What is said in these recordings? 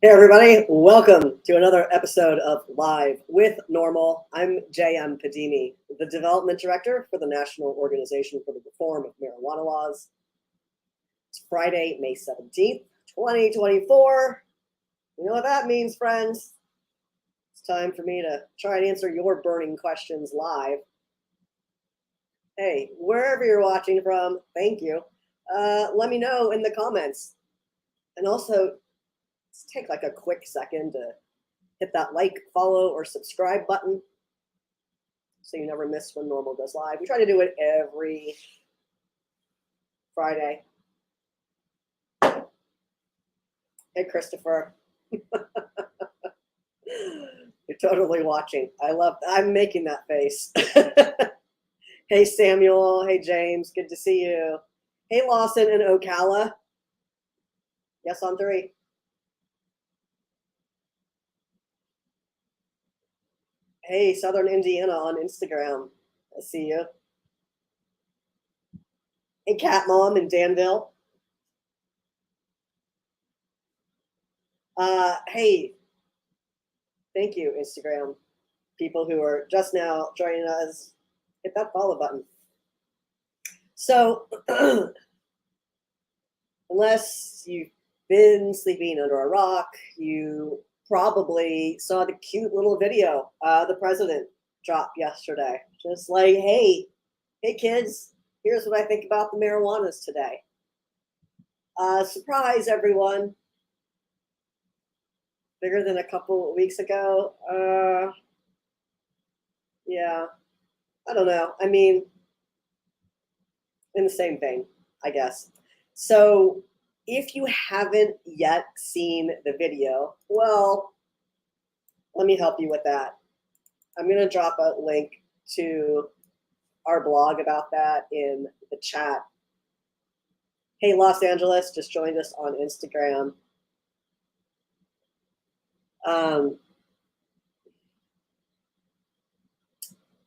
Hey everybody, welcome to another episode of Live with NORML. I'm J.M. Padimi, the Development Director for the National Organization for the Reform of Marijuana Laws. It's Friday, May 17th, 2024. You know what that means, friends? It's time for me to try and answer your burning questions live. Hey, wherever you're watching from, thank you. Let me know in the comments. And also, let's take like a quick second to hit that like, follow, or subscribe button so you never miss when NORML goes live. We try to do it every Friday. Hey, Christopher. You're totally watching. I'm making that face. Hey, Samuel. Hey, James. Good to see you. Hey, Lawson and Ocala. Yes, on three. Hey, Southern Indiana on Instagram. I see you. Hey, Cat Mom in Danville. Hey, thank you, Instagram. People who are just now joining us, hit that follow button. So, unless you've been sleeping under a rock, you probably saw the cute little video the president dropped yesterday. Just like, hey kids, here's what I think about the marijuanas today. Surprise, everyone. Bigger than a couple of weeks ago. Yeah, I don't know. I mean, in the same vein, I guess. So if you haven't yet seen the video, well, let me help you with that. I'm going to drop a link to our blog about that in the chat. Hey, Los Angeles, just joined us on Instagram.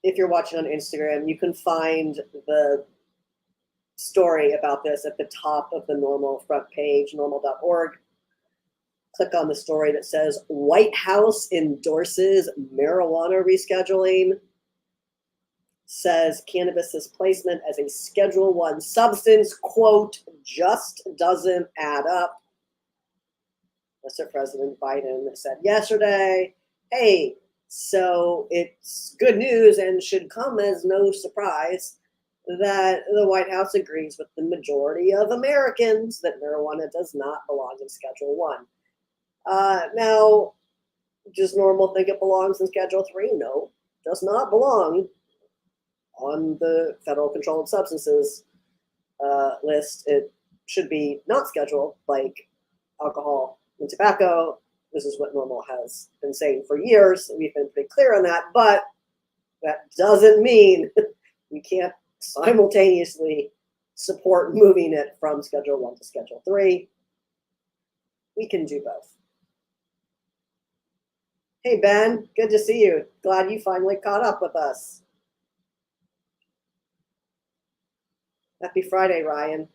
If you're watching on Instagram, you can find the story about this at the top of the NORML front page, norml.org. Click on the story that says White House endorses marijuana rescheduling, says cannabis's placement as a Schedule I substance, quote, just doesn't add up. Mr. President Biden said yesterday, hey, so it's good news and should come as no surprise that the White House agrees with the majority of Americans that marijuana does not belong in Schedule I. Now, does NORML think it belongs in Schedule III? No, does not belong on the Federal Controlled Substances list. It should be not scheduled like alcohol and tobacco. This is what NORML has been saying for years. We've been pretty clear on that, but that doesn't mean we can't simultaneously support moving it from Schedule I to Schedule III. We can do both. Hey, Ben, good to see you. Glad you finally caught up with us. Happy Friday, Ryan.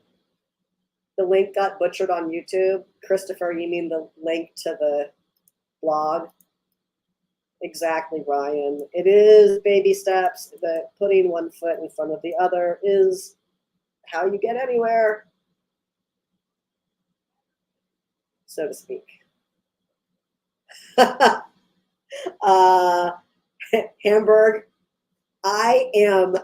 The link got butchered on YouTube. Christopher, you mean the link to the blog? Exactly, Ryan. It is baby steps, but putting one foot in front of the other is how you get anywhere, so to speak. Hamburg, I am,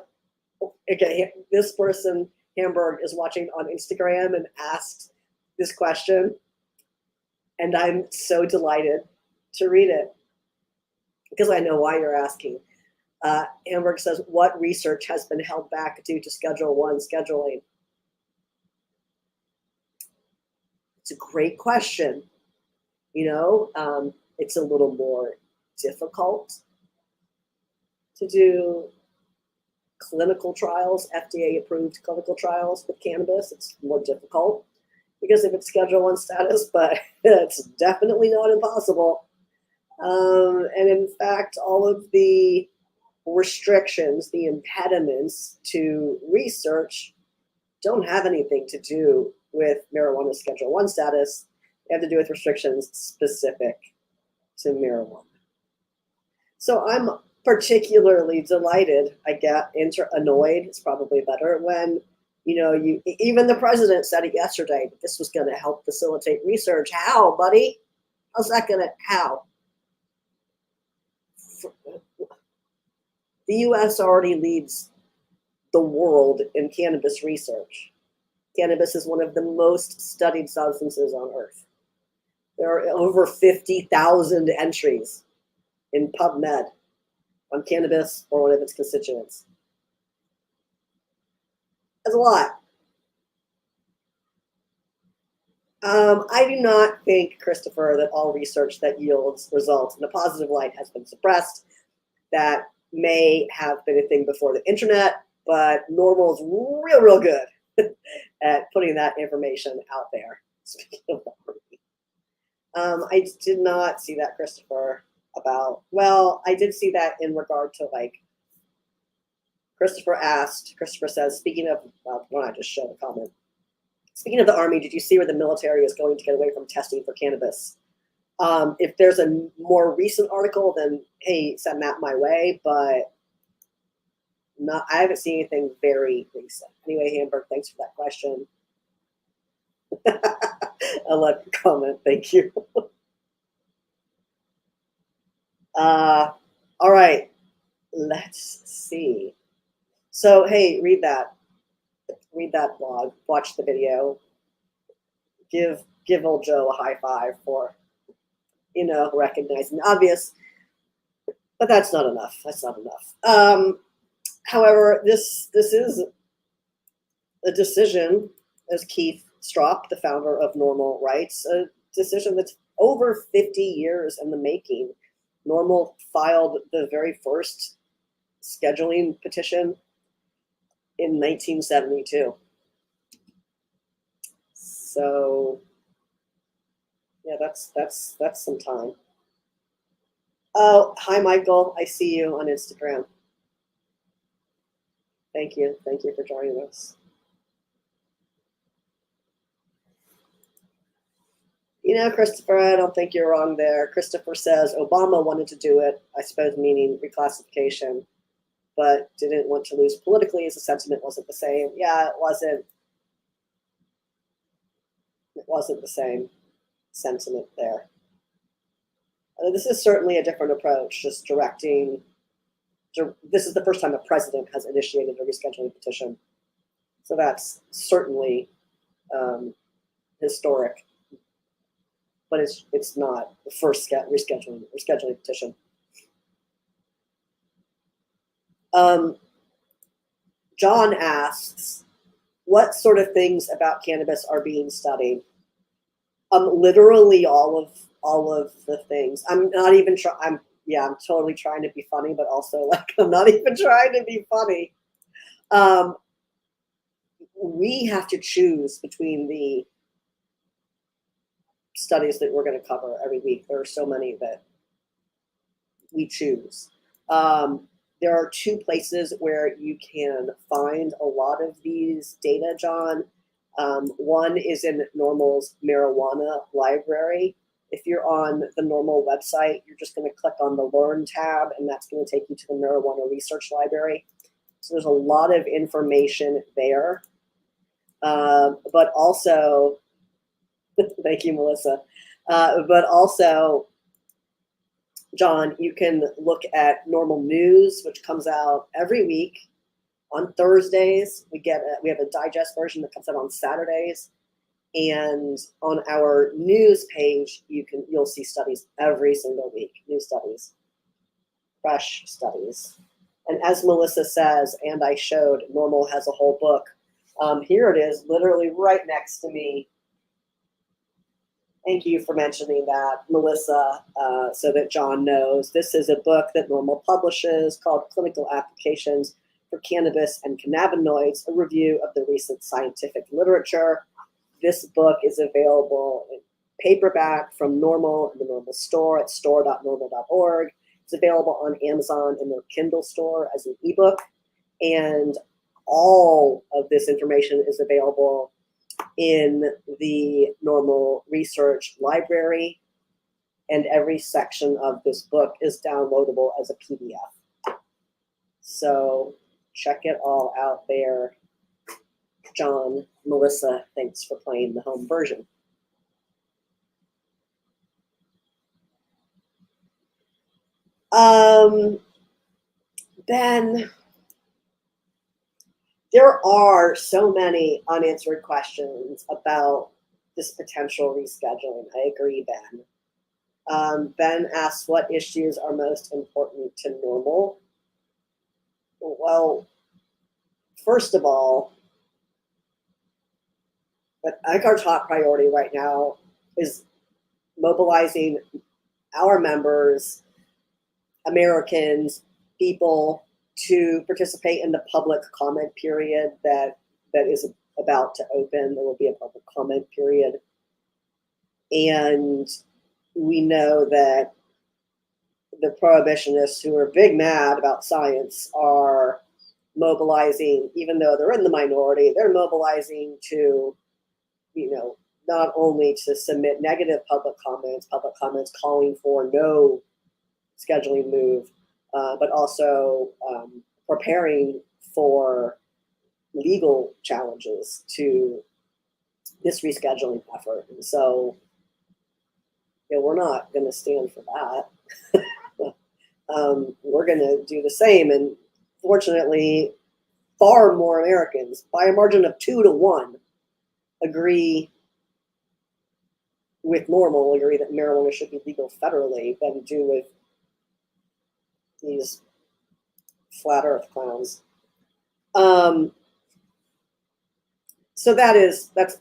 okay, this person, Hamburg, is watching on Instagram and asked this question, and I'm so delighted to read it because I know why you're asking. Hamburg says, what research has been held back due to Schedule I scheduling? It's a great question. You know, it's a little more difficult to do clinical trials, FDA-approved clinical trials with cannabis. It's more difficult because of its Schedule I status, but it's definitely not impossible. And in fact, all of the restrictions, the impediments to research don't have anything to do with marijuana Schedule I status. They have to do with restrictions specific to marijuana. So I'm particularly delighted, I get annoyed, it's probably better, when even the president said it yesterday, that this was going to help facilitate research. How, buddy? How's that going to, how? The U.S. already leads the world in cannabis research. Cannabis is one of the most studied substances on earth. There are over 50,000 entries in PubMed on cannabis or one of its constituents. That's a lot. I do not think, Christopher, that all research that yields results in a positive light has been suppressed. That may have been a thing before the internet, but NORML is real good at putting that information out there. Speaking of I did not see that, Christopher, about, well, I did see that in regard to, like, Christopher says, speaking of, why don't I just show the comment? Speaking of the Army, did you see where the military is going to get away from testing for cannabis? If there's a more recent article, then hey, send that my way. But I haven't seen anything very recent. Anyway, Hamburg, thanks for that question. I love your comment. Thank you. All right. Let's see. So hey, read that blog. Watch the video. Give old Joe a high five for recognizing the obvious. But that's not enough. That's not enough. However, this is a decision, as Keith Stropp, the founder of NORML, writes, a decision that's over 50 years in the making. NORML filed the very first scheduling petition in 1972. So yeah, that's some time. Oh, hi, Michael. I see you on Instagram. Thank you. Thank you for joining us. Christopher, I don't think you're wrong there. Christopher says Obama wanted to do it, I suppose meaning reclassification, but didn't want to lose politically as the sentiment wasn't the same. Yeah, it wasn't. It wasn't the same sentiment there. This is certainly a different approach, just directing. This is the first time a president has initiated a rescheduling petition. So that's certainly historic, but it's not the first rescheduling petition. John asks, what sort of things about cannabis are being studied? Literally all of the things. I'm not even trying. I'm totally trying to be funny, but also like I'm not even trying to be funny. We have to choose between the studies that we're going to cover every week. There are so many that we choose. There are two places where you can find a lot of these data, John. One is in NORML's marijuana library. If you're on the NORML website, you're just going to click on the Learn tab, and that's going to take you to the Marijuana Research Library. So there's a lot of information there. But also, thank you, Melissa. But also, John, you can look at NORML News, which comes out every week on Thursdays. We have a digest version that comes out on Saturdays. And on our news page, you'll see studies every single week, new studies, fresh studies. And as Melissa says, and I showed, NORML has a whole book. Here it is, literally right next to me. Thank you for mentioning that, Melissa, so that John knows. This is a book that NORML publishes called Clinical Applications for Cannabis and Cannabinoids, a review of the recent scientific literature. This book is available in paperback from NORML in the NORML store at store.norml.org. It's available on Amazon in their Kindle store as an ebook. And all of this information is available in the NORML research library, and every section of this book is downloadable as a PDF. So check it all out there. John, Melissa, thanks for playing the home version. Then there are so many unanswered questions about this potential rescheduling. I agree, Ben. Ben asks what issues are most important to NORML. Well, first of all, I think our top priority right now is mobilizing our members, Americans, people, to participate in the public comment period that is about to open. There will be a public comment period. And we know that the prohibitionists who are big mad about science are mobilizing, even though they're in the minority, they're mobilizing to, not only to submit negative public comments calling for no scheduling move, but also preparing for legal challenges to this rescheduling effort. And so, we're not going to stand for that. We're going to do the same. And fortunately, far more Americans, by a margin of 2-1, agree with NORML, agree that marijuana should be legal federally than do with these flat earth clowns. So that's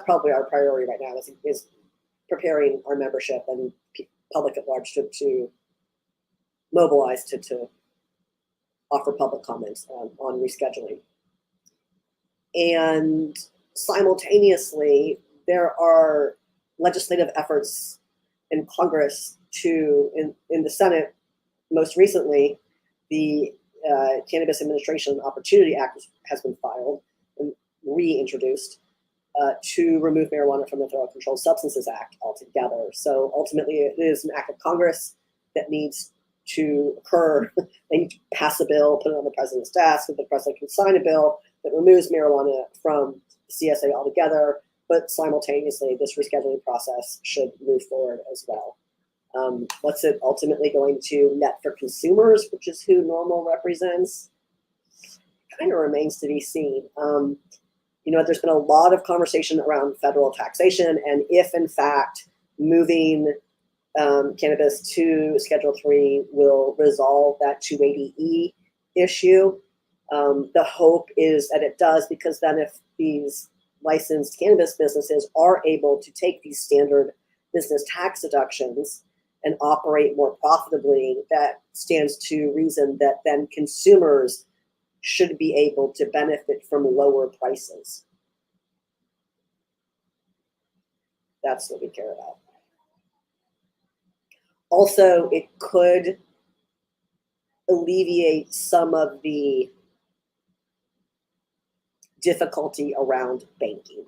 probably our priority right now, is preparing our membership and public at large to mobilize to offer public comments on rescheduling. And simultaneously, there are legislative efforts in Congress in the Senate. Most recently, the Cannabis Administration Opportunity Act has been filed and reintroduced to remove marijuana from the Federal Controlled Substances Act altogether. So ultimately, it is an act of Congress that needs to occur. They need to pass a bill, put it on the president's desk, so the president can sign a bill that removes marijuana from the CSA altogether. But simultaneously, this rescheduling process should move forward as well. What's it ultimately going to net for consumers, which is who NORML represents, kind of remains to be seen. There's been a lot of conversation around federal taxation, and if in fact moving cannabis to Schedule 3 will resolve that 280E issue. The hope is that it does, because then if these licensed cannabis businesses are able to take these standard business tax deductions and operate more profitably, that stands to reason that then consumers should be able to benefit from lower prices. That's what we care about. Also, it could alleviate some of the difficulty around banking.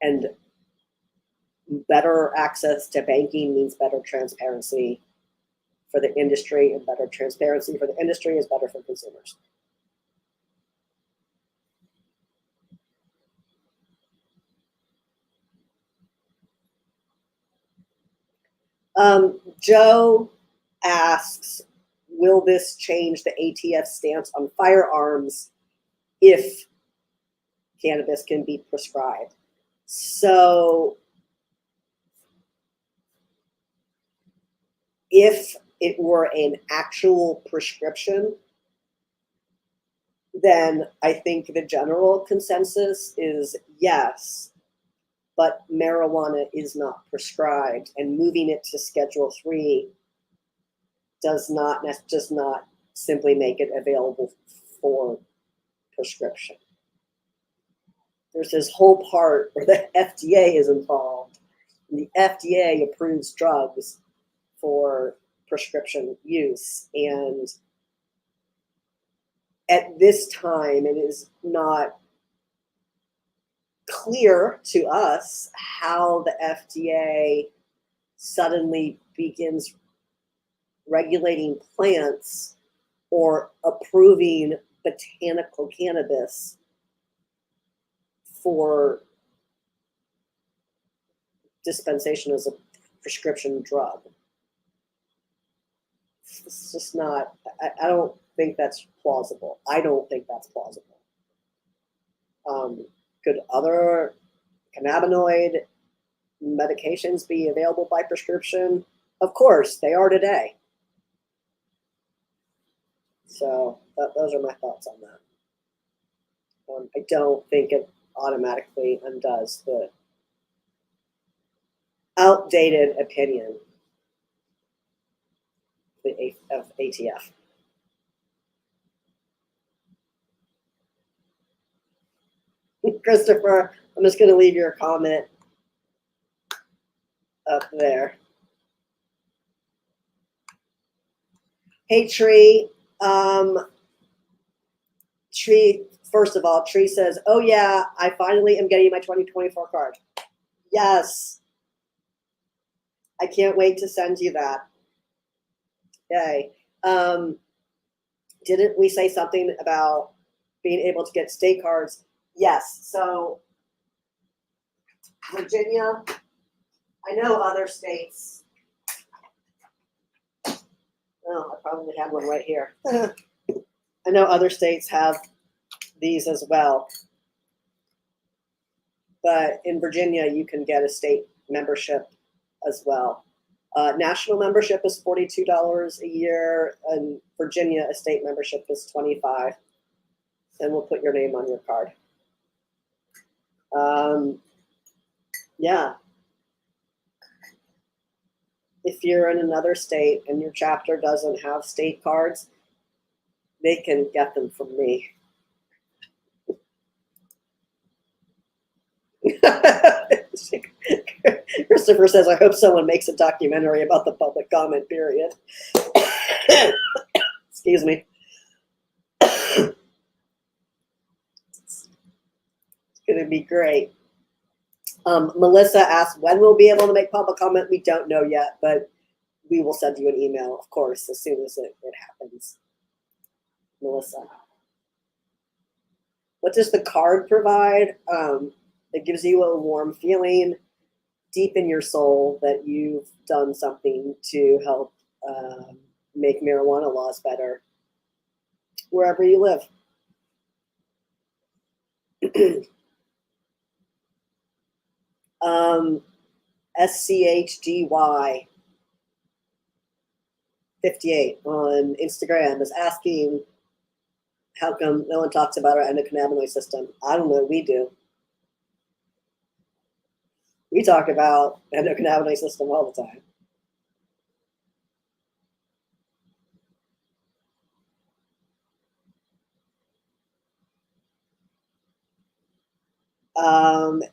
And better access to banking means better transparency for the industry, and better transparency for the industry is better for consumers. Joe asks, will this change the ATF stance on firearms if cannabis can be prescribed? So if it were an actual prescription, then I think the general consensus is yes, but marijuana is not prescribed, and moving it to Schedule 3 does not simply make it available for prescription. There's this whole part where the FDA is involved, and the FDA approves drugs for prescription use. And at this time, it is not clear to us how the FDA suddenly begins regulating plants or approving botanical cannabis for dispensation as a prescription drug. It's just not, I don't think that's plausible. I don't think that's plausible. Could other cannabinoid medications be available by prescription? Of course, they are today. So those are my thoughts on that. I don't think it automatically undoes the outdated opinion of ATF. Christopher, I'm just going to leave your comment up there. Hey, Tree. Tree, first of all, Tree says, oh, yeah, I finally am getting my 2024 card. Yes. I can't wait to send you that. Yay. Didn't we say something about being able to get state cards? Yes. So Virginia, I know other states. Oh, I probably had one right here. I know other states have these as well. But in Virginia, you can get a state membership as well. National membership is $42 a year, and Virginia, a state membership is $25. And we'll put your name on your card. Yeah. If you're in another state and your chapter doesn't have state cards, they can get them from me. Christopher says, I hope someone makes a documentary about the public comment period. Excuse me. It's going to be great. Melissa asked, when we'll be able to make public comment? We don't know yet, but we will send you an email, of course, as soon as it happens. Melissa. What does the card provide? It gives you a warm feeling deep in your soul that you've done something to help make marijuana laws better wherever you live. SCHGY 58 on Instagram is asking, how come no one talks about our endocannabinoid system? I don't know, we do. We talk about endocannabinoid system all the time.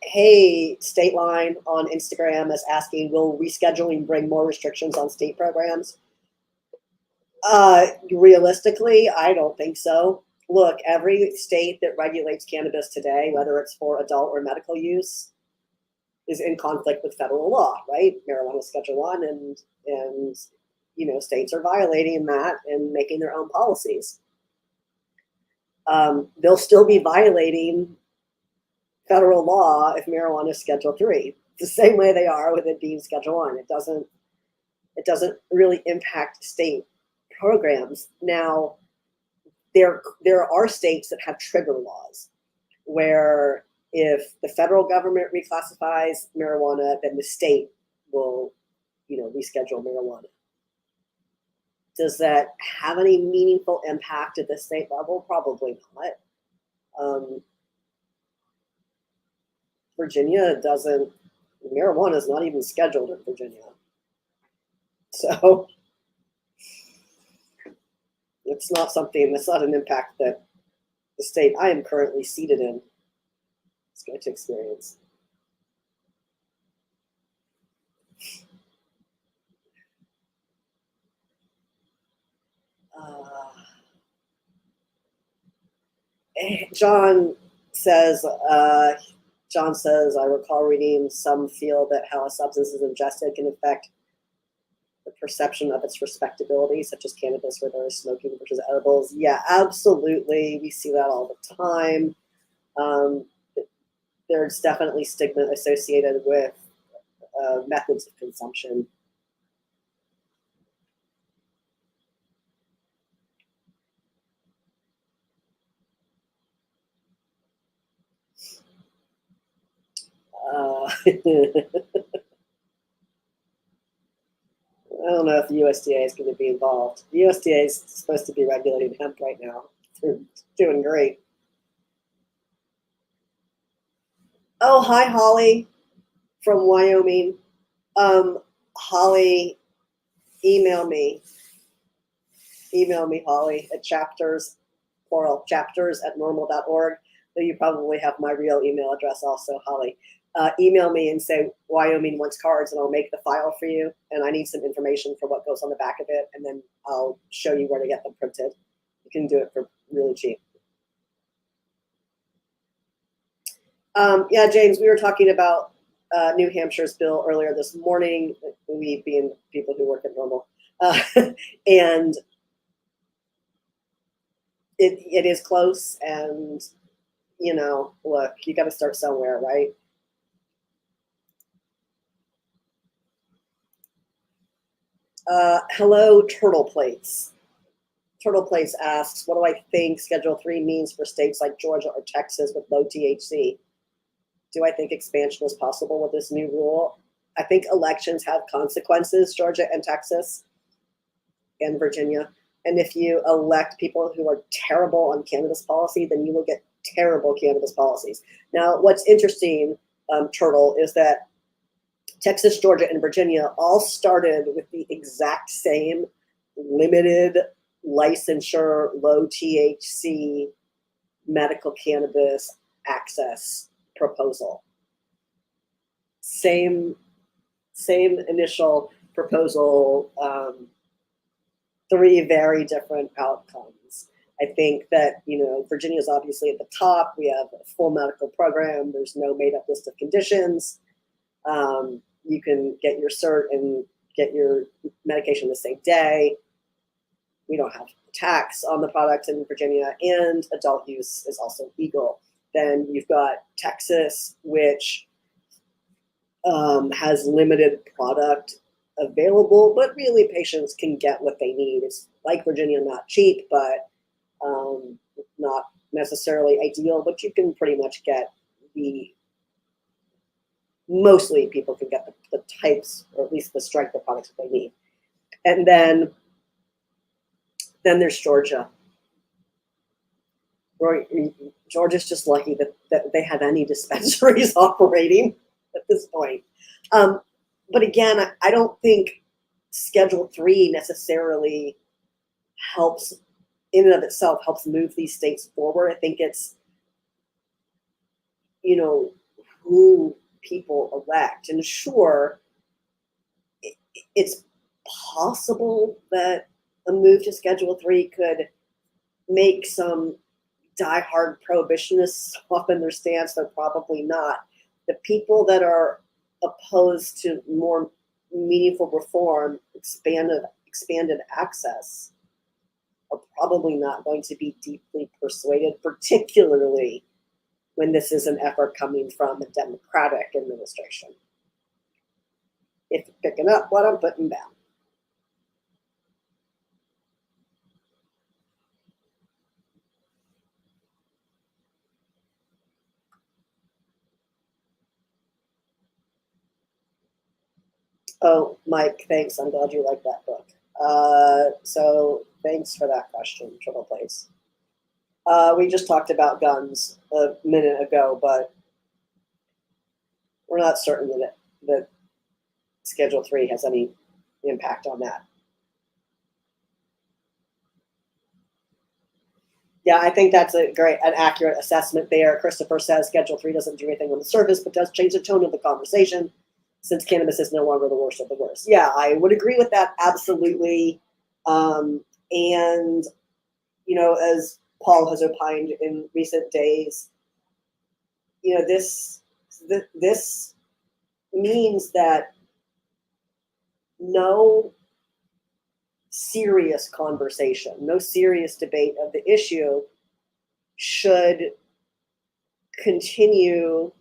Hey, State Line on Instagram is asking, will rescheduling bring more restrictions on state programs? Realistically, I don't think so. Look, every state that regulates cannabis today, whether it's for adult or medical use, is in conflict with federal law, right? Marijuana Schedule 1, and you know, states are violating that and making their own policies. They'll still be violating federal law if marijuana is Schedule 3. The same way they are with it being Schedule 1. It doesn't really impact state programs. Now, there are states that have trigger laws where if the federal government reclassifies marijuana, then the state will, you know, reschedule marijuana. Does that have any meaningful impact at the state level? Probably not. Virginia doesn't, marijuana is not even scheduled in Virginia. So it's not something, that's not an impact that the state I am currently seated in is going to experience. John says, John says, I recall reading some feel that how a substance is ingested can affect the perception of its respectability, such as cannabis, where there is smoking versus edibles. Yeah, absolutely. We see that all the time. There's definitely stigma associated with methods of consumption. I don't know if the USDA is going to be involved. The USDA is supposed to be regulating hemp right now. They're doing great. Oh, hi, Holly from Wyoming. Holly, email me. Email me, Holly, at chapters, plural, chapters at normal.org. Though you probably have my real email address also, Holly. Email me and say Wyoming wants cards, and I'll make the file for you. And I need some information for what goes on the back of it, and then I'll show you where to get them printed. You can do it for really cheap. Yeah, James, we were talking about New Hampshire's bill earlier this morning, we being people who work at NORML. And it is close, and, you know, look, you got to start somewhere, right? Hello, Turtle Plates. Turtle Plates asks, what do I think Schedule 3 means for states like Georgia or Texas with low THC? Do I think expansion is possible with this new rule? I think elections have consequences, Georgia and Texas and Virginia. And if you elect people who are terrible on cannabis policy, then you will get terrible cannabis policies. Now, what's interesting, Turtle, is that Texas, Georgia, and Virginia all started with the exact same limited licensure, low THC medical cannabis access proposal. Same initial proposal, three very different outcomes. I think that, you know, Virginia is obviously at the top. We have a full medical program. There's no made up list of conditions. You can get your cert and get your medication the same day. We don't have tax on the product in Virginia, and adult use is also legal. Then you've got Texas, which has limited product available, but really patients can get what they need. It's like Virginia, not cheap, but not necessarily ideal, but you can pretty much get mostly people can get the types, or at least the strength of products that they need. And then there's Georgia. Georgia's just lucky that they have any dispensaries operating at this point. But again, I don't think Schedule 3 necessarily helps, in and of itself, helps move these states forward. I think it's, you know, who people elect. And sure, it's possible that a move to Schedule 3 could make some diehard prohibitionists soften their stance. They're probably not. The people that are opposed to more meaningful reform, expanded access, are probably not going to be deeply persuaded, particularly when this is an effort coming from a Democratic administration. If you're picking up what I'm putting down. Oh, Mike, thanks. I'm glad you like that book. So thanks for that question, Triple Place. We just talked about guns a minute ago, but we're not certain that Schedule 3 has any impact on that. Yeah, I think that's an accurate assessment there. Christopher says Schedule 3 doesn't do anything on the surface, but does change the tone of the conversation, since cannabis is no longer the worst of the worst. Yeah, I would agree with that, absolutely. And, you know, as Paul has opined in recent days, you know, this this means that no serious conversation, no serious debate of the issue should continue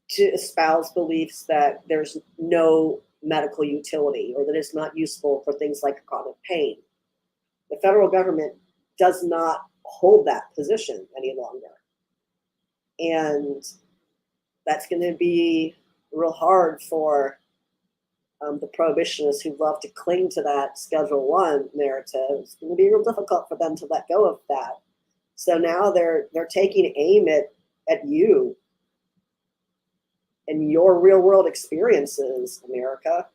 to espouse beliefs that there's no medical utility or that it's not useful for things like chronic pain. The federal government does not hold that position any longer. And that's going to be real hard for the prohibitionists who love to cling to that Schedule I narrative. It's going to be real difficult for them to let go of that. So now they're taking aim at you and your real world experiences, America.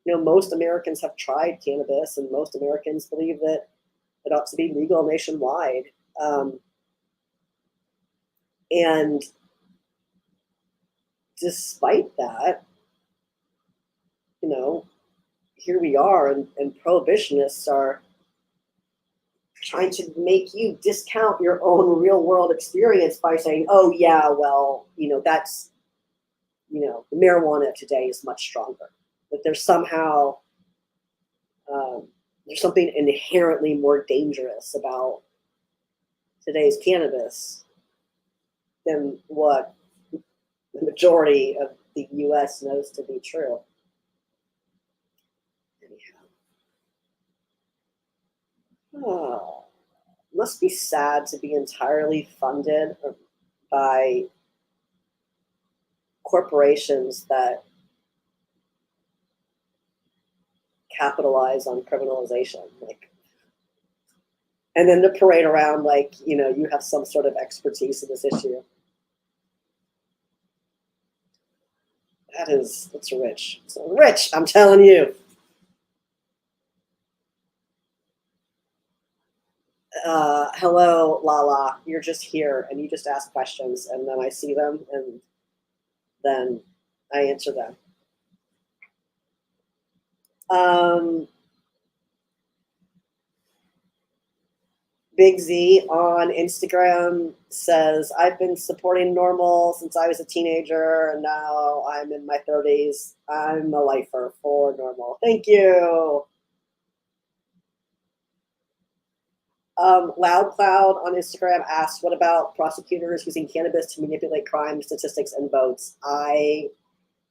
You know, most Americans have tried cannabis, and most Americans believe that it ought to be legal nationwide. And despite that, you know, here we are, and prohibitionists are trying to make you discount your own real world experience by saying, oh yeah, well, you know, that's, you know, the marijuana today is much stronger. That there's somehow, there's something inherently more dangerous about today's cannabis than what the majority of the US knows to be true. Oh, must be sad to be entirely funded by corporations that capitalize on criminalization, like, and then to parade around like, you know, you have some sort of expertise in this issue. That's rich. It's rich, I'm telling you. Hello, Lala. You're just here and you just ask questions, and then I see them and then I answer them. Big Z on Instagram says, I've been supporting NORML since I was a teenager, and now I'm in my 30s. I'm a lifer for NORML. Thank you. Loud Cloud on Instagram asks, what about prosecutors using cannabis to manipulate crime statistics and votes? Can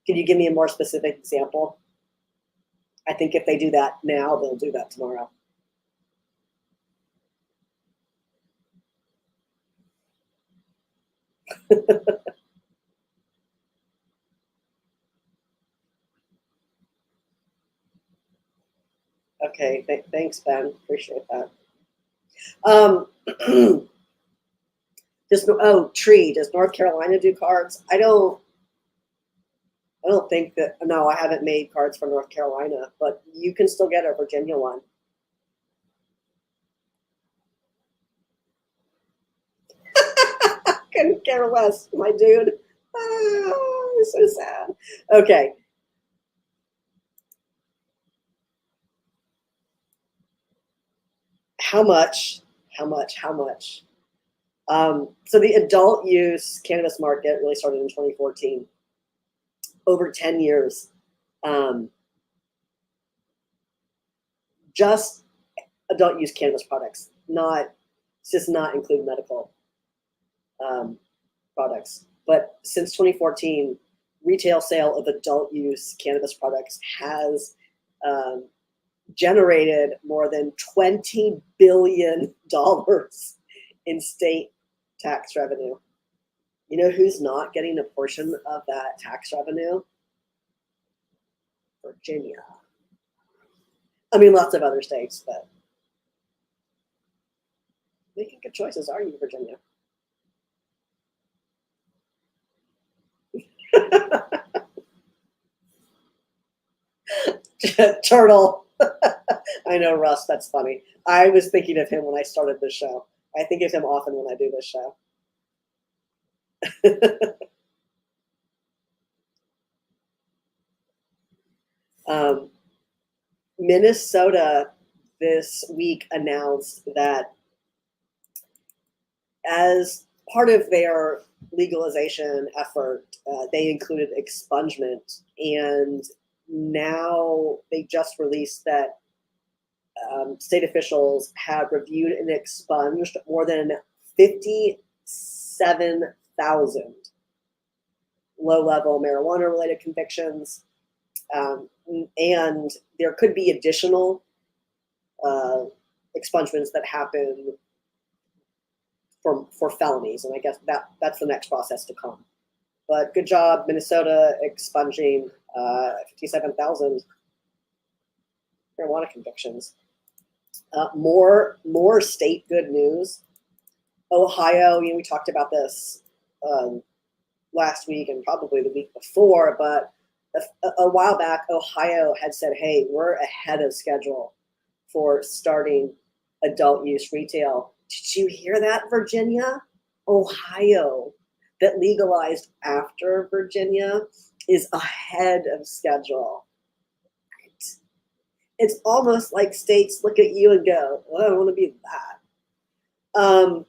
you give me a more specific example? I think if they do that now, they'll do that tomorrow. Okay, thanks, Ben. Appreciate that. Does North Carolina do cards? I don't think that. No, I haven't made cards for North Carolina, but you can still get a Virginia one. Couldn't care less, my dude. Oh, so sad. Okay. How much? So the adult use cannabis market really started in 2014. Over 10 years, just adult use cannabis products, does not include medical products. But since 2014, retail sale of adult use cannabis products has generated more than $20 billion in state tax revenue. You know who's not getting a portion of that tax revenue? Virginia. I mean, lots of other states, but making good choices, are you, Virginia? Turtle. I know, Russ, that's funny. I was thinking of him when I started this show. I think of him often when I do this show. Minnesota this week announced that as part of their legalization effort, they included expungement, and now they just released that state officials have reviewed and expunged more than 57,000 low-level marijuana-related convictions, and there could be additional expungements that happen for felonies, and I guess that's the next process to come. But good job, Minnesota, expunging 57,000 marijuana convictions. More state good news. Ohio, we talked about this last week and probably the week before, but a while back, Ohio had said, hey, we're ahead of schedule for starting adult use retail. Did you hear that, Virginia? Ohio, that legalized after Virginia, is ahead of schedule. It's almost like states look at you and go, well, I don't want to be that.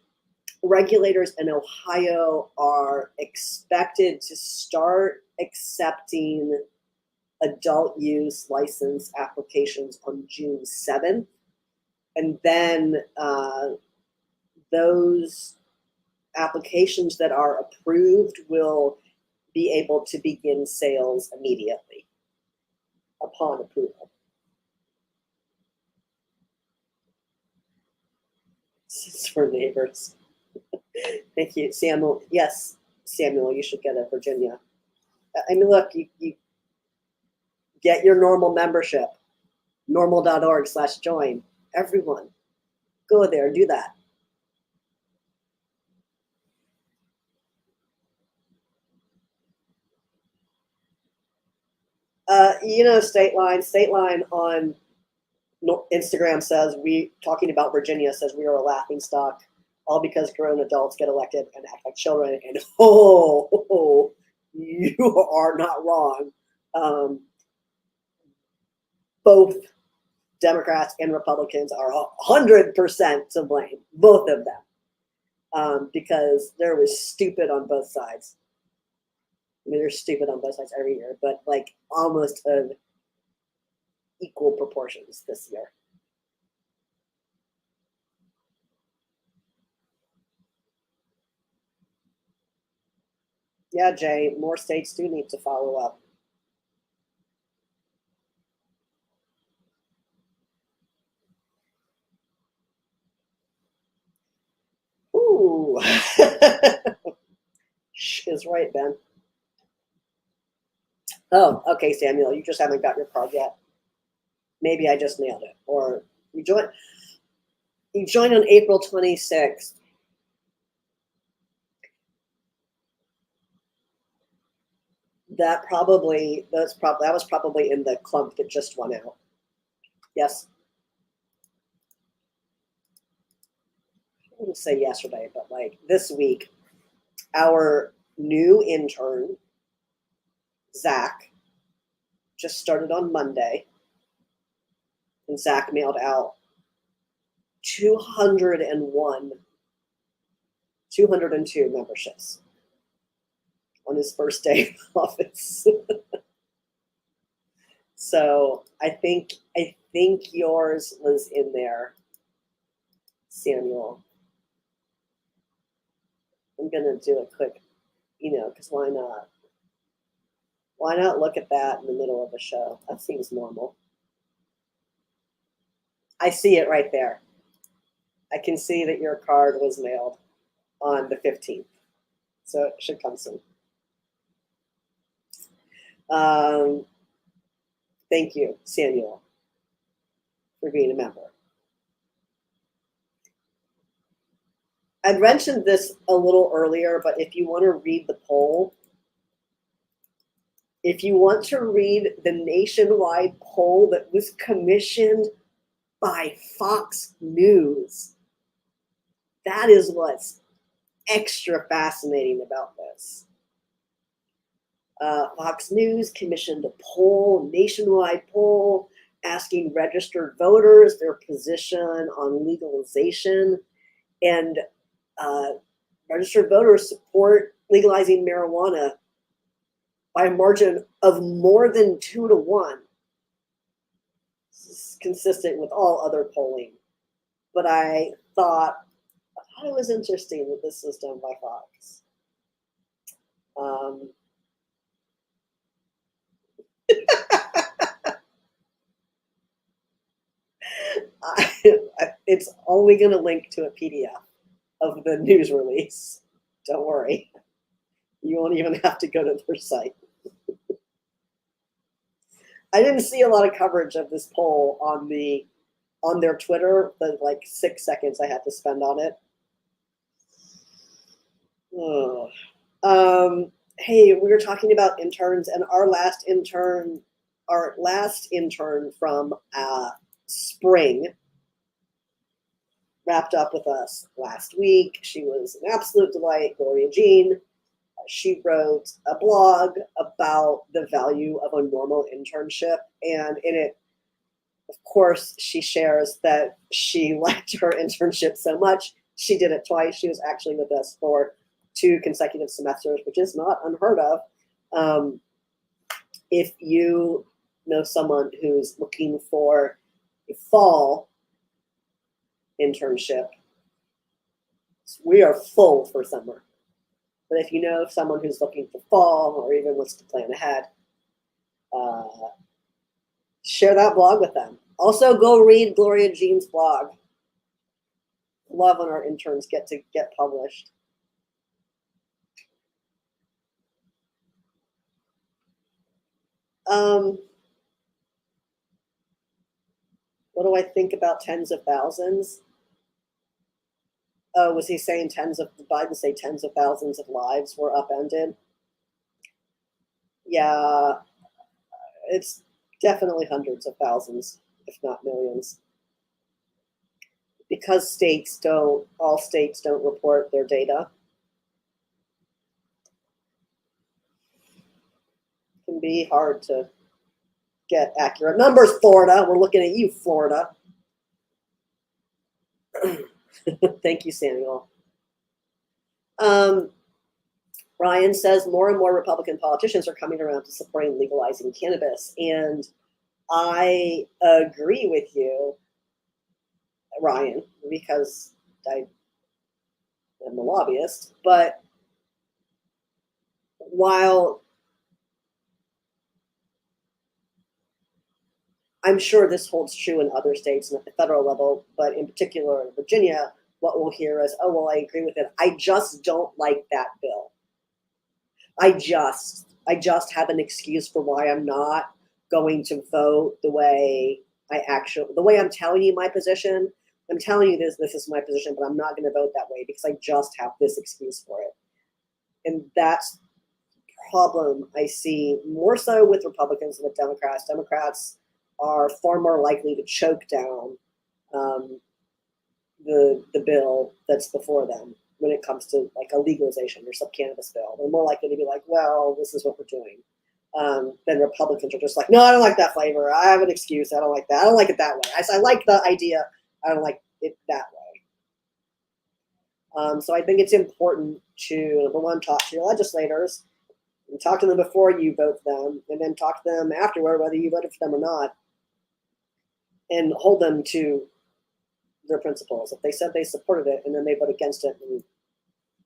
Regulators in Ohio are expected to start accepting adult use license applications on June 7th. And then those applications that are approved will be able to begin sales immediately upon approval. It's for neighbors. Thank you, Samuel. Yes, Samuel, you should get a Virginia. I mean, look, you get your NORML membership, norml.org/join. Everyone, go there, do that. State line on Instagram says talking about Virginia says we are a laughingstock, all because grown adults get elected and act like children. And you are not wrong. Both Democrats and Republicans are 100% to blame, both of them, because there was stupid on both sides. I mean, there's stupid on both sides every year, but like almost of equal proportions this year. Yeah, Jay, more states do need to follow up. Ooh. Is right, Ben. Oh, okay, Samuel, you just haven't got your card yet. Maybe I just nailed it. Or you joined on April 26th. That was probably in the clump that just went out. Yes. I wouldn't say yesterday, but like this week, our new intern, Zach, just started on Monday, and Zach mailed out 202 memberships on his first day in office. So I think yours was in there, Samuel. I'm gonna do a quick, because why not? Why not look at that in the middle of the show? That seems normal. I see it right there. I can see that your card was mailed on the 15th. So it should come soon. Thank you, Samuel, for being a member. I'd mentioned this a little earlier, but if you want to read the poll, if you want to read the nationwide poll that was commissioned by Fox News, that is what's extra fascinating about this. Fox News commissioned a poll, nationwide poll, asking registered voters their position on legalization, and registered voters support legalizing marijuana by a margin of more than 2 to 1. This is consistent with all other polling. But I thought it was interesting that this was done by Fox. It's only going to link to a PDF of the news release. Don't worry. You won't even have to go to their site. I didn't see a lot of coverage of this poll on their Twitter, the like 6 seconds I had to spend on it. Hey, we were talking about interns, and our last intern from spring wrapped up with us last week. She was an absolute delight, Gloria Jean. She wrote a blog about the value of a NORML internship, and in it, of course, she shares that she liked her internship so much, she did it twice. She was actually with us for 2 consecutive semesters, which is not unheard of. If you know someone who's looking for a fall internship, we are full for summer. But if you know someone who's looking for fall or even wants to plan ahead, share that blog with them. Also, go read Gloria Jean's blog. Love when our interns get published. What do I think about tens of thousands? Oh, was he saying did Biden say tens of thousands of lives were upended? Yeah, it's definitely hundreds of thousands, if not millions. Because all states don't report their data. It can be hard to get accurate numbers, Florida. We're looking at you, Florida. Thank you, Samuel. Ryan says more and more Republican politicians are coming around to supporting legalizing cannabis. And I agree with you, Ryan, because I am a lobbyist. But while I'm sure this holds true in other states and at the federal level, but in particular in Virginia, what we'll hear is, oh, well, I agree with it. I just don't like that bill. I just have an excuse for why I'm not going to vote the way I'm telling you my position. I'm telling you this is my position, but I'm not going to vote that way because I just have this excuse for it. And that's the problem I see more so with Republicans than with Democrats. Democrats are far more likely to choke down the bill that's before them when it comes to like a legalization or some cannabis bill. They're more likely to be like, well, this is what we're doing. Then Republicans are just like, no, I don't like that flavor. I have an excuse. I don't like that. I don't like it that way. I like the idea. I don't like it that way. So I think it's important to, number one, talk to your legislators and talk to them before you vote for them, and then talk to them afterward, whether you voted for them or not, and hold them to their principles. If they said they supported it and then they vote against it, and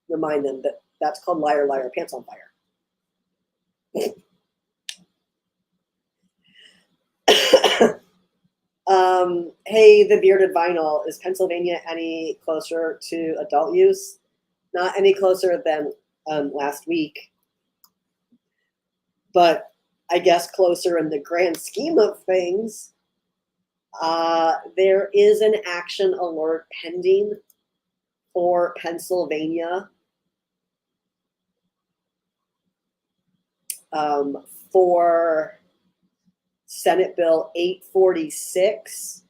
remind them that that's called liar, liar, pants on fire. Hey, the bearded vinyl, is Pennsylvania any closer to adult use? Not any closer than last week, but I guess closer in the grand scheme of things. There is an action alert pending for Pennsylvania for Senate Bill 846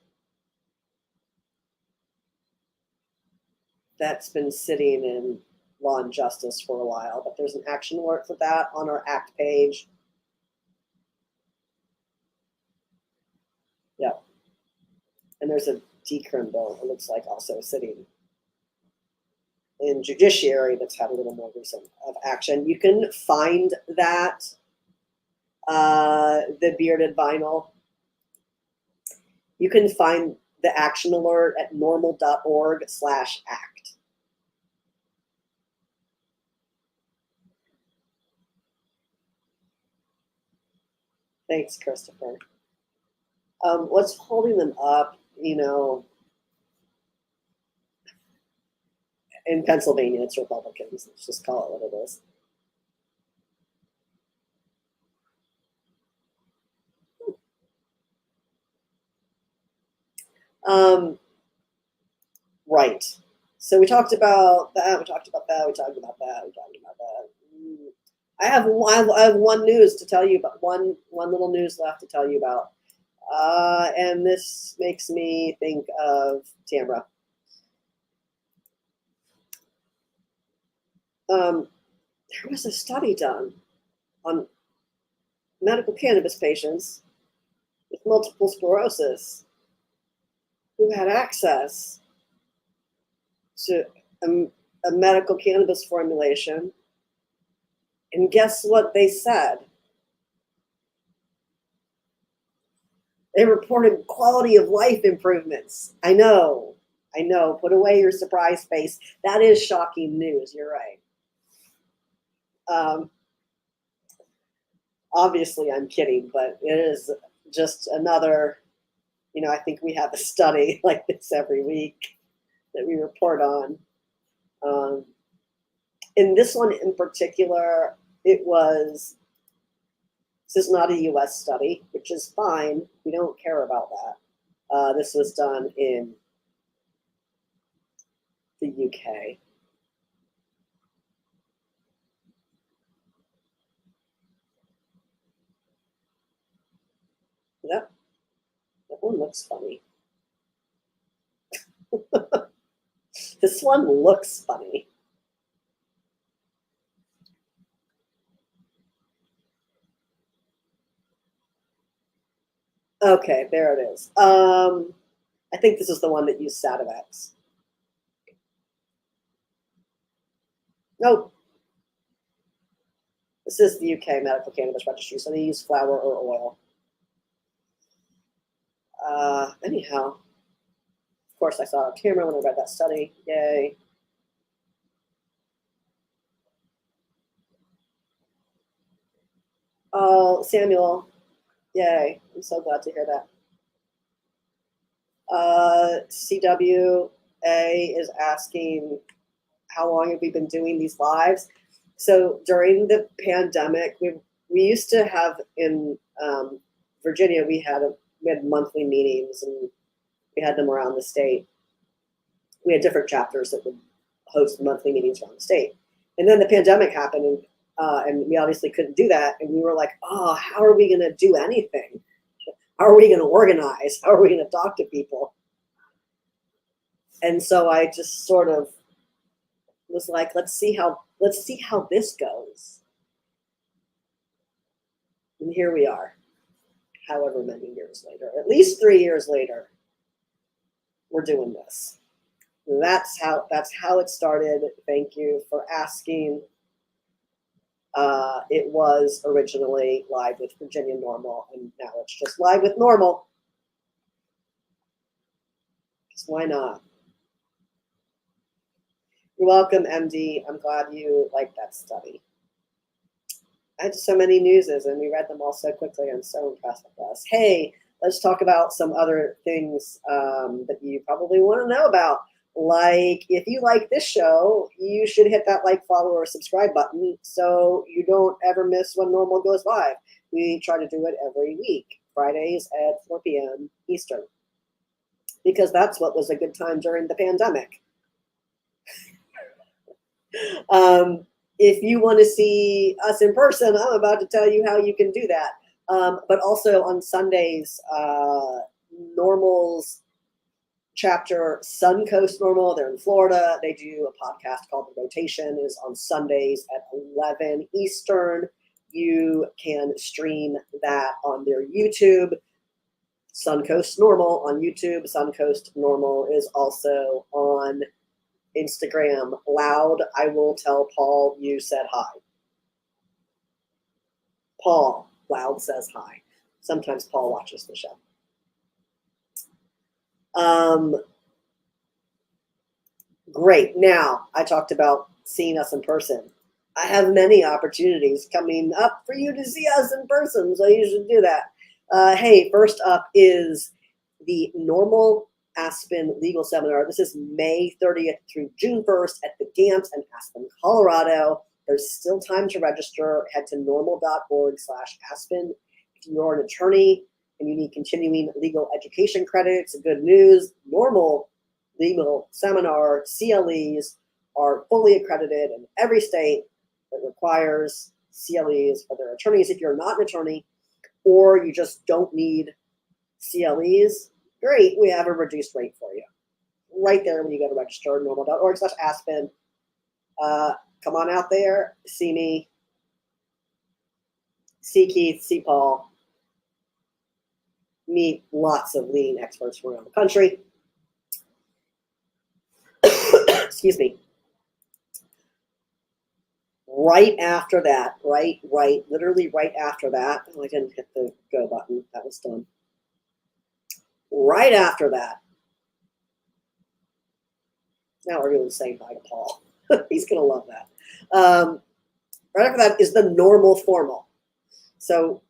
that's been sitting in Law and Justice for a while, but there's an action alert for that on our ACT page. Yeah. And there's a decrim bill, it looks like, also sitting. in judiciary that's had a little more recent of action. You can find that, the bearded vinyl. You can find the action alert at normal.org/act. Thanks, Christopher. What's holding them up, in Pennsylvania, it's Republicans. Let's just call it what it is. Right. So we talked about that. We talked about that. We talked about that. We talked about that. I have one news to tell you about. One little news left to tell you about. And this makes me think of Tamra. There was a study done on medical cannabis patients with multiple sclerosis who had access to a medical cannabis formulation. And guess what they said? They reported quality of life improvements. I know. Put away your surprise face. That is shocking news. You're right. Obviously, I'm kidding, but it is just another, I think we have a study like this every week that we report on. In this one in particular, this is not a US study, which is fine. We don't care about that. This was done in the UK. That one looks funny. This one looks funny. Okay, there it is. I think this is the one that used Sativex. Nope. This is the UK Medical Cannabis Registry, so they use flour or oil. Anyhow, of course, I saw a camera when I read that study. Yay. Oh, Samuel. Yay. I'm so glad to hear that. CWA is asking, how long have we been doing these lives? So during the pandemic, we used to have in Virginia, we had monthly meetings, and we had them around the state. We had different chapters that would host monthly meetings around the state. And then the pandemic happened, and we obviously couldn't do that. And we were like, oh, how are we going to do anything? How are we going to organize? How are we going to talk to people? And so I just sort of was like, let's see how this goes. And here we are, however many years later, at least 3 years later, we're doing this. That's how it started. Thank you for asking. It was originally live with Virginia NORML, and now it's just live with NORML. Because why not? You're welcome, MD. I'm glad you liked that study. I had so many newses, and we read them all so quickly. I'm so impressed with us. Hey, let's talk about some other things that you probably want to know about. Like, if you like this show, you should hit that like, follow, or subscribe button so you don't ever miss when NORML goes live. We try to do it every week, Fridays at 4 p.m. Eastern, because that's what was a good time during the pandemic. If you want to see us in person, I'm about to tell you how you can do that. But also on Sundays, NORML's chapter, Suncoast NORML, they're in Florida. They do a podcast called The Rotation. It is on Sundays at 11 Eastern. You can stream that on their YouTube. Suncoast NORML on YouTube. Suncoast NORML is also on Instagram, loud, I will tell Paul you said hi. Paul, loud, says hi. Sometimes Paul watches the show. Great. Now, I talked about seeing us in person. I have many opportunities coming up for you to see us in person, so you should do that. Hey, first up is the NORML Aspen Legal Seminar. This is May 30th through June 1st at the Gant in Aspen, Colorado. There's still time to register. Head to norml.org/Aspen. If you're an attorney and you need continuing legal education credits, good news, NORML Legal Seminar CLEs are fully accredited in every state that requires CLEs for their attorneys. If you're not an attorney or you just don't need CLEs, great, we have a reduced rate for you. Right there when you go to register, norml.org/Aspen. Come on out there, see me, see Keith, see Paul, meet lots of lean experts from around the country. Excuse me. Right after that, literally right after that, oh, I didn't hit the go button, that was done. Right after that, now we're going to say bye to Paul. He's going to love that. Right after that is the NORML Formal. So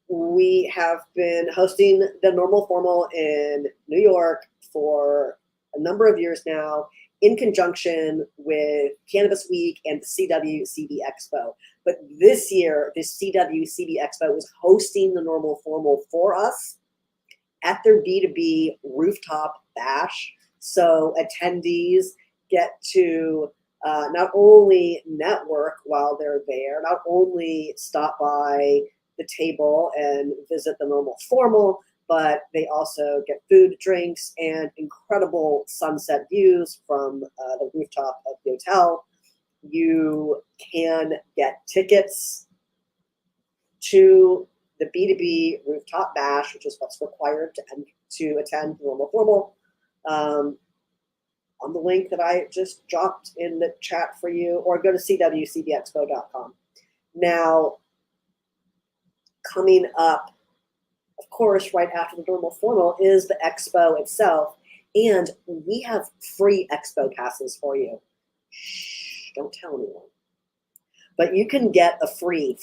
we have been hosting the NORML Formal in New York for a number of years now, in conjunction with Cannabis Week and the CWCB Expo. But this year, the CWCB Expo is hosting the NORML Formal for us at their B2B rooftop bash. So attendees get to not only network while they're there, not only stop by the table and visit the NORML Formal, but they also get food, drinks, and incredible sunset views from the rooftop of the hotel. You can get tickets to the B2B rooftop bash, which is what's required to attend the NORML Formal, on the link that I just dropped in the chat for you, or go to cwcbexpo.com. Now, coming up, of course, right after the NORML Formal is the expo itself, and we have free expo passes for you. Shh, don't tell anyone. But you can get a free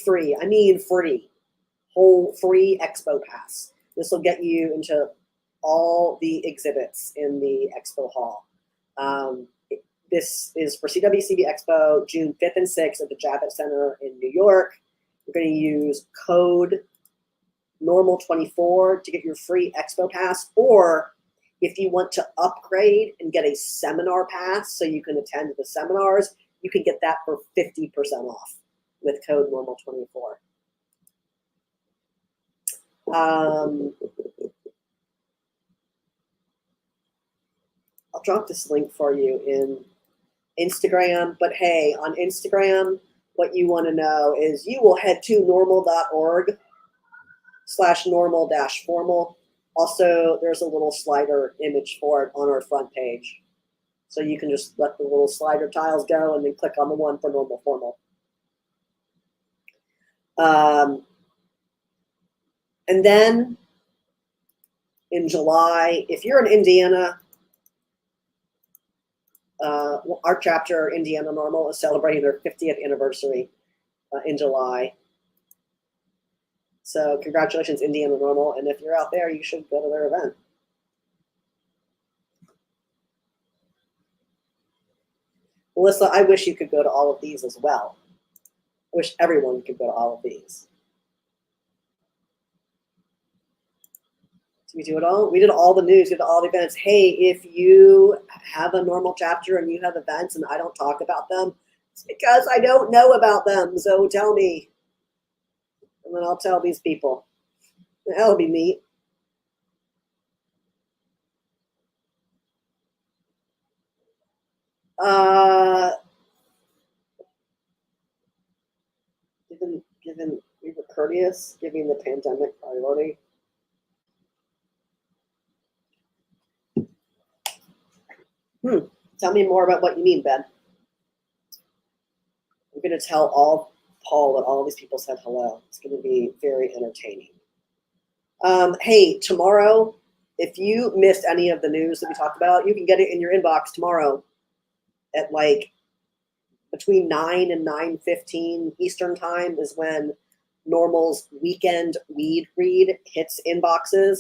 whole free expo pass. This will get you into all the exhibits in the expo hall. This is for CWCB Expo, June 5th and 6th at the Javits Center in New York. You're going to use code NORML24 to get your free expo pass, or if you want to upgrade and get a seminar pass so you can attend the seminars, you can get that for 50% off with code NORML24. I'll drop this link for you in Instagram, but hey, on Instagram, what you want to know is you will head to norml.org/normal-formal. Also, there's a little slider image for it on our front page. So you can just let the little slider tiles go and then click on the one for NORML Formal. And then in July, if you're in Indiana, our chapter, Indiana NORML, is celebrating their 50th anniversary in July. So congratulations, Indiana NORML. And if you're out there, you should go to their event. Melissa, I wish you could go to all of these as well. I wish everyone could go to all of these. Did we do it all? We did all the news, we did all the events. Hey, if you have a NORML chapter and you have events and I don't talk about them, it's because I don't know about them. So tell me. And then I'll tell these people. That'll be neat. Given we were courteous, giving the pandemic priority. Tell me more about what you mean, Ben. I'm going to tell Paul that all these people said hello. It's going to be very entertaining. Hey, tomorrow, if you missed any of the news that we talked about, you can get it in your inbox tomorrow at like between 9 and 9:15 Eastern time is when NORML's weekend weed read hits inboxes.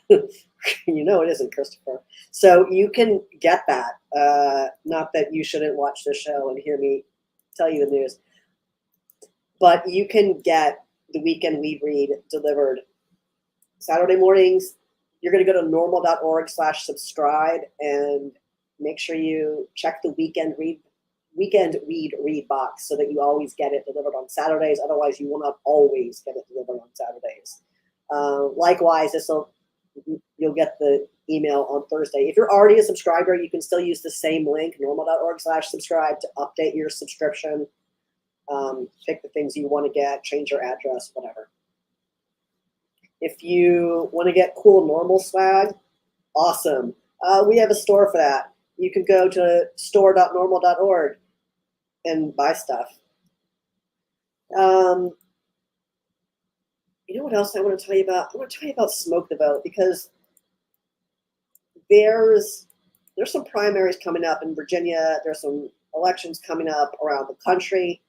You know it isn't, Christopher. So you can get that. Not that you shouldn't watch the show and hear me tell you the news, but you can get the weekend weed read delivered Saturday mornings. You're going to go to norml.org/subscribe and make sure you check the weekend weed read box so that you always get it delivered on Saturdays. Otherwise, you will not always get it delivered on Saturdays. Likewise, you'll get the email on Thursday. If you're already a subscriber, you can still use the same link, norml.org/subscribe, to update your subscription. Pick the things you want to get, change your address, whatever. If you want to get cool NORML swag, awesome. We have a store for that. You can go to store.norml.org and buy stuff. You know what else I want to tell you about? I want to tell you about Smoke the Vote, because there's some primaries coming up in Virginia. There's some elections coming up around the country.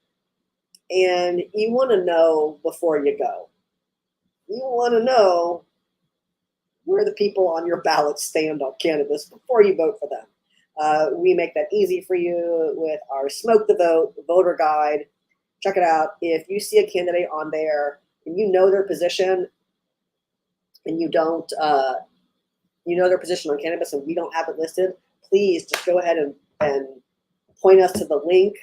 And you want to know before you go. You want to know where the people on your ballot stand on cannabis before you vote for them. We make that easy for you with our Smoke the Vote voter guide. Check it out. If you see a candidate on there and you know their position and you don't, you know their position on cannabis and we don't have it listed, please just go ahead and point us to the link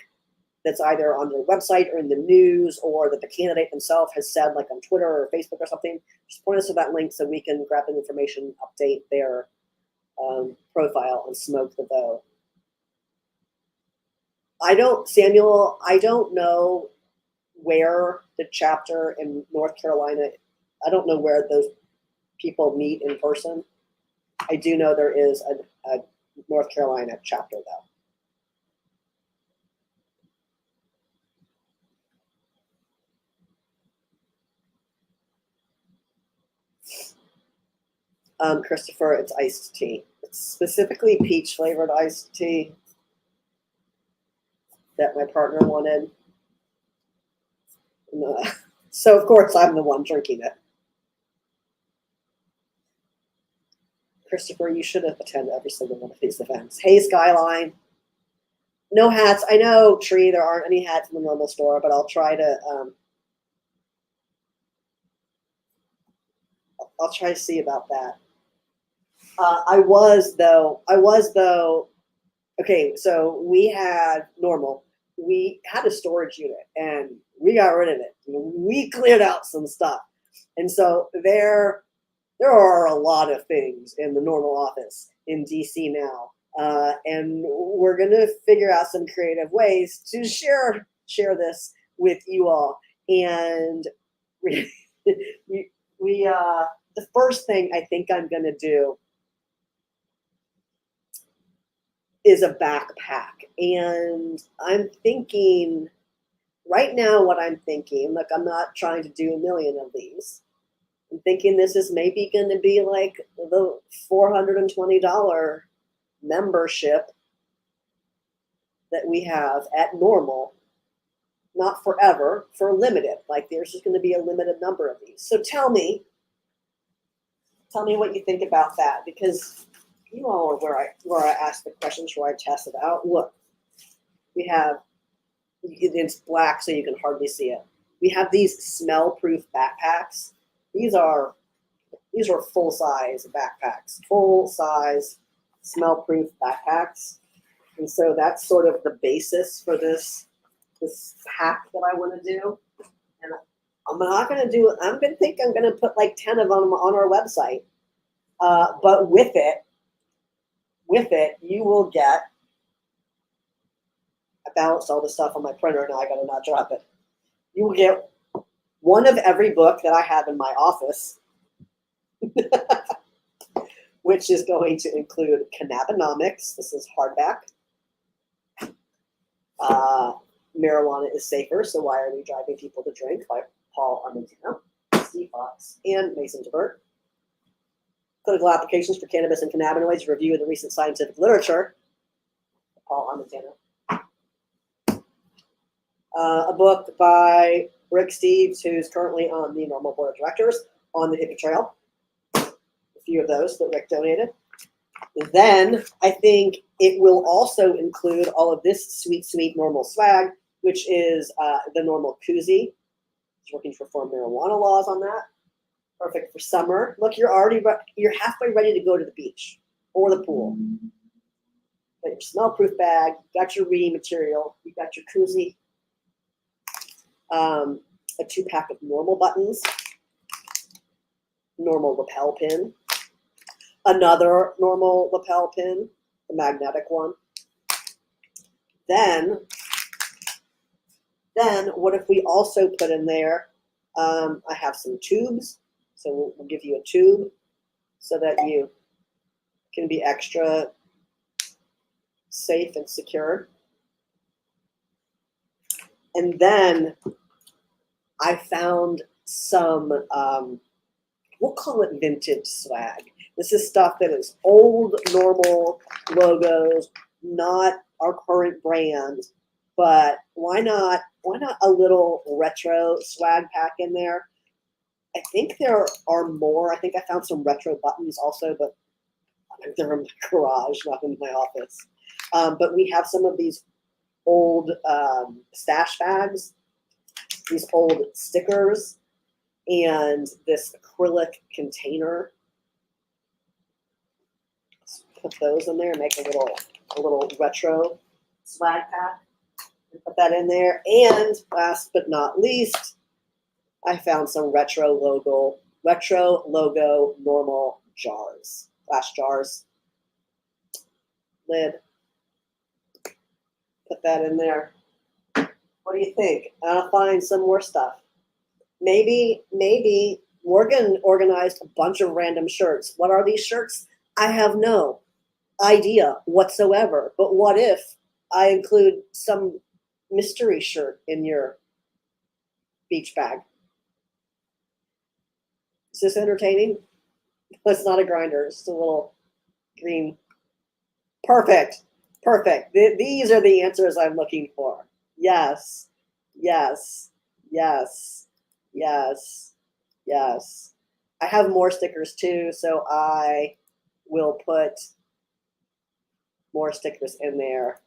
that's either on their website or in the news, or that the candidate himself has said, like on Twitter or Facebook or something. Just point us to that link so we can grab the information, update their profile, and Smoke the Vote. Samuel, I don't know where the chapter in North Carolina, I don't know where those people meet in person. I do know there is a North Carolina chapter, though. Christopher, it's iced tea. It's specifically peach flavored iced tea that my partner wanted. So, of course, I'm the one drinking it. Christopher, you should have attended every single one of these events. Hey, Skyline. No hats. I know, Tree, there aren't any hats in the NORML store, but I'll try to I'll try to see about that. I was though, okay, so we had NORML. We had a storage unit and we got rid of it. We cleared out some stuff. And so there are a lot of things in the NORML office in DC now. And we're going to figure out some creative ways to share this with you all. And the first thing I think I'm going to do is a backpack. And I'm thinking right now, what I'm thinking, look, I'm not trying to do a million of these. I'm thinking this is maybe going to be like the $420 membership that we have at NORML, not forever, for limited. Like there's just going to be a limited number of these. So tell me what you think about that, because you all are where I ask the questions, where I test it out. Look, we have, it's black so you can hardly see it. We have these smell-proof backpacks. These are full-size backpacks, full-size smell-proof backpacks. And so that's sort of the basis for this hack that I want to do. And I'm not going to do it. I'm going to put like 10 of them on our website. But with it, you will get, I balanced all the stuff on my printer, now I got to not drop it. You will get one of every book that I have in my office. which is going to include cannabinomics. This is hardback. Marijuana is safer, so why are we driving people to drink? By Paul Armentino, Steve Fox, and Mason DeBert. Clinical applications for cannabis and cannabinoids, review of the recent scientific literature. Paul Armentino. A book by Rick Steves, who's currently on the NORML board of directors, on the hippie trail. A few of those that Rick donated. Then I think it will also include all of this sweet, sweet NORML swag, which is the NORML koozie. He's working to reform marijuana laws on that. Perfect for summer. Look, you're halfway ready to go to the beach or the pool. Got your smell-proof bag, you got your reading material, you got your koozie, a 2-pack of NORML buttons, NORML lapel pin, another NORML lapel pin, the magnetic one. Then what if we also put in there, I have some tubes, so we'll give you a tube so that you can be extra safe and secure. And then I found some, we'll call it vintage swag. This is stuff that is old NORML logos, not our current brand, but why not a little retro swag pack in there? I think there are more. I think I found some retro buttons also, but they're in my garage, not in my office. But we have some of these old stash bags, these old stickers, and this acrylic container. Let's put those in there and make a little retro swag pack. Put that in there. And last but not least, I found some retro logo NORML jars, glass jars. Lid. Put that in there. What do you think? I'll find some more stuff. Maybe Morgan organized a bunch of random shirts. What are these shirts? I have no idea whatsoever. But what if I include some mystery shirt in your beach bag? Is this entertaining? It's not a grinder. It's just a little green. Perfect. Perfect. These are the answers I'm looking for. Yes. Yes. Yes. Yes. Yes. I have more stickers too, so I will put more stickers in there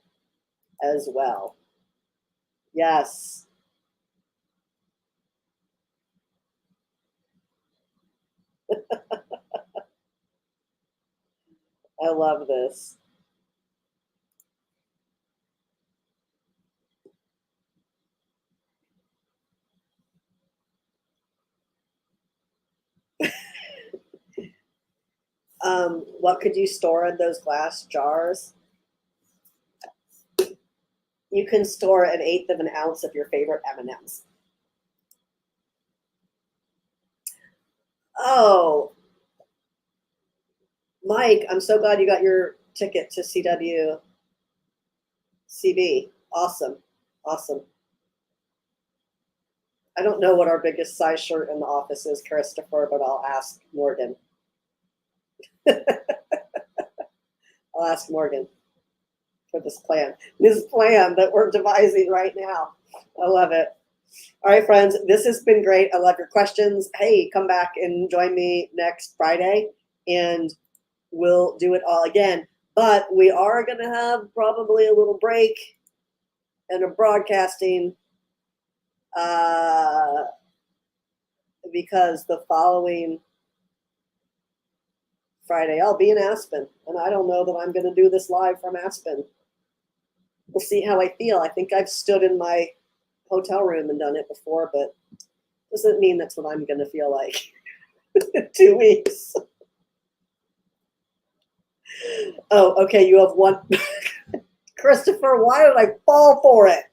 as well. Yes. I love this. What could you store in those glass jars? You can store 1/8 of an ounce of your favorite M&Ms. Oh, Mike, I'm so glad you got your ticket to CWCB. Awesome. Awesome. I don't know what our biggest size shirt in the office is, Christopher, but I'll ask Morgan. I'll ask Morgan for this plan that we're devising right now. I love it. All right, friends, this has been great. I love your questions. Hey, come back and join me next Friday, and we'll do it all again. But we are going to have probably a little break and a broadcasting because the following Friday I'll be in Aspen, and I don't know that I'm going to do this live from Aspen. We'll see how I feel. I think I've stood in my hotel room and done it before, but doesn't mean that's what I'm going to feel like in 2 weeks. Oh, okay, you have one. Christopher, why did I fall for it?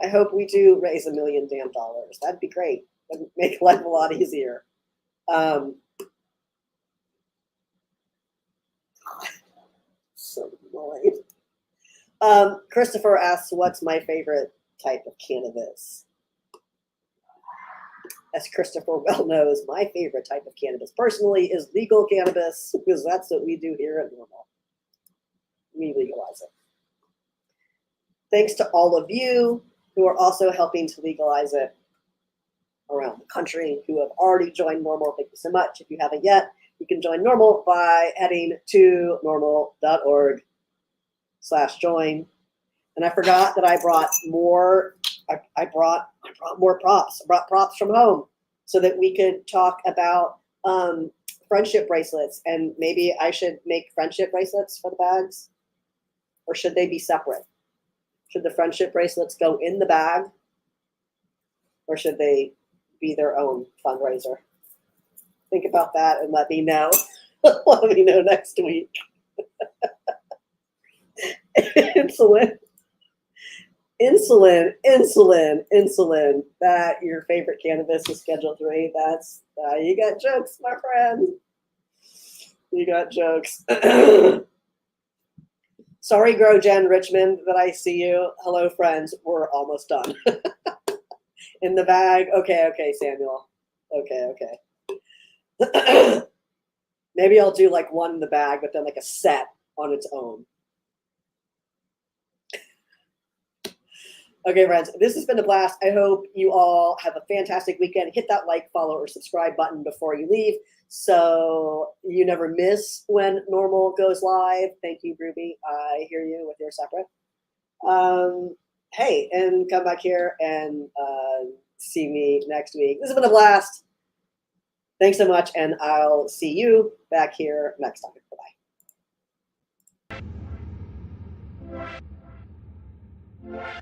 I hope we do raise $1 million damn dollars. That'd be great. That'd make life a lot easier. Christopher asks, what's my favorite type of cannabis? As Christopher well knows, my favorite type of cannabis personally is legal cannabis, because that's what we do here at NORML. We legalize it. Thanks to all of you who are also helping to legalize it around the country, who have already joined NORML. Thank you so much. If you haven't yet, you can join NORML by heading to norml.org/join. And I forgot that I brought more. I brought more props. I brought props from home so that we could talk about friendship bracelets. And maybe I should make friendship bracelets for the bags, or should they be separate? Should the friendship bracelets go in the bag, or should they be their own fundraiser? Think about that and let me know. Let me know next week. Insulin. That your favorite cannabis is Schedule 3. That's you got jokes, my friend. You got jokes. Sorry, GrowGen Richmond, that I see you. Hello, friends. We're almost done. In the bag. Okay, Samuel. Okay. Maybe I'll do like one in the bag, but then like a set on its own. Okay, friends, this has been a blast. I hope you all have a fantastic weekend. Hit that like, follow, or subscribe button before you leave so you never miss when NORML goes live. Thank you, Ruby. I hear you with your separate. Hey, and come back here and see me next week. This has been a blast. Thanks so much, and I'll see you back here next time. Bye-bye.